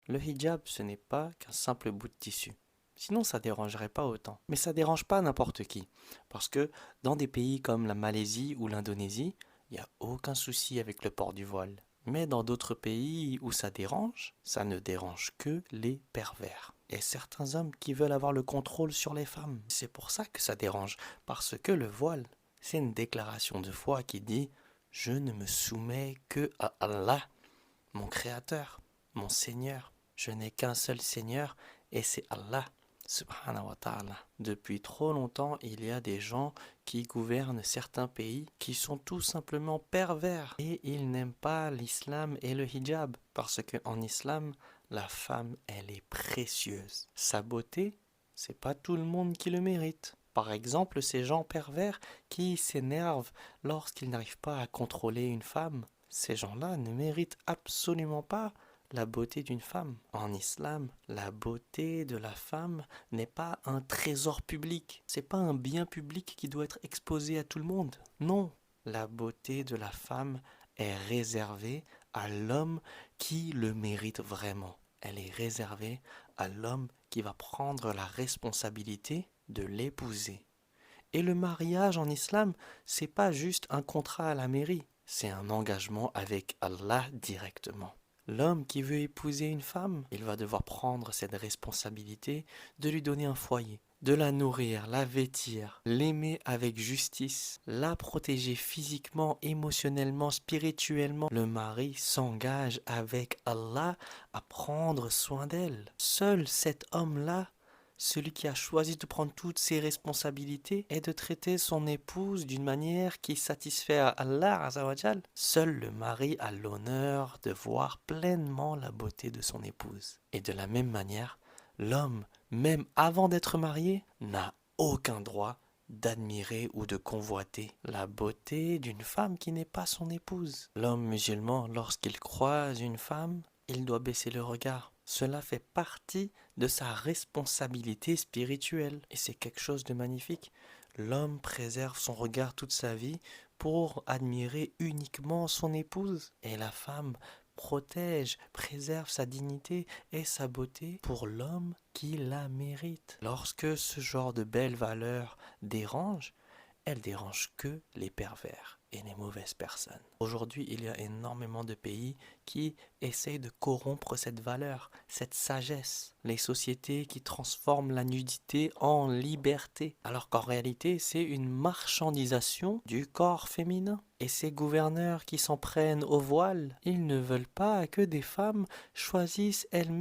Le hijab, ce n'est pas qu'un simple bout de tissu. Sinon, ça dérangerait pas autant. Mais ça dérange pas n'importe qui. Parce que dans des pays comme la Malaisie ou l'Indonésie, il n'y a aucun souci avec le port du voile. Mais dans d'autres pays où ça ne dérange que les pervers. Et certains hommes qui veulent avoir le contrôle sur les femmes. C'est pour ça que ça dérange. Parce que le voile, c'est une déclaration de foi qui dit: je ne me soumets que à Allah, mon Créateur, mon Seigneur. Je n'ai qu'un seul Seigneur et c'est Allah, subhanahu wa ta'ala. Depuis trop longtemps, il y a des gens qui gouvernent certains pays qui sont tout simplement pervers et ils n'aiment pas l'islam et le hijab parce qu'en islam, la femme, elle est précieuse. Sa beauté, c'est pas tout le monde qui le mérite. Par exemple, ces gens pervers qui s'énervent lorsqu'ils n'arrivent pas à contrôler une femme, ces gens-là ne méritent absolument pas la beauté d'une femme. En islam, la beauté de la femme n'est pas un trésor public. C'est pas un bien public qui doit être exposé à tout le monde. Non, la beauté de la femme est réservée à l'homme qui le mérite vraiment. Elle est réservée à l'homme qui va prendre la responsabilité de l'épouser. Et le mariage en islam, c'est pas juste un contrat à la mairie, c'est un engagement avec Allah directement. L'homme qui veut épouser une femme, il va devoir prendre cette responsabilité de lui donner un foyer, de la nourrir, la vêtir, l'aimer avec justice, la protéger physiquement, émotionnellement, spirituellement. Le mari s'engage avec Allah à prendre soin d'elle. Seul cet homme-là, celui qui a choisi de prendre toutes ses responsabilités et de traiter son épouse d'une manière qui satisfait à Allah Azzawajal. Seul le mari a l'honneur de voir pleinement la beauté de son épouse. Et de la même manière, l'homme, même avant d'être marié, n'a aucun droit d'admirer ou de convoiter la beauté d'une femme qui n'est pas son épouse. L'homme musulman, lorsqu'il croise une femme, il doit baisser le regard. Cela fait partie de sa responsabilité spirituelle. Et c'est quelque chose de magnifique. L'homme préserve son regard toute sa vie pour admirer uniquement son épouse. Et la femme protège, préserve sa dignité et sa beauté pour l'homme qui la mérite. Lorsque ce genre de belles valeurs dérange, elle dérange que les pervers et les mauvaises personnes. Aujourd'hui, il y a énormément de pays qui essayent de corrompre cette valeur, cette sagesse. Les sociétés qui transforment la nudité en liberté, alors qu'en réalité, c'est une marchandisation du corps féminin. Et ces gouverneurs qui s'en prennent au voile, ils ne veulent pas que des femmes choisissent elles-mêmes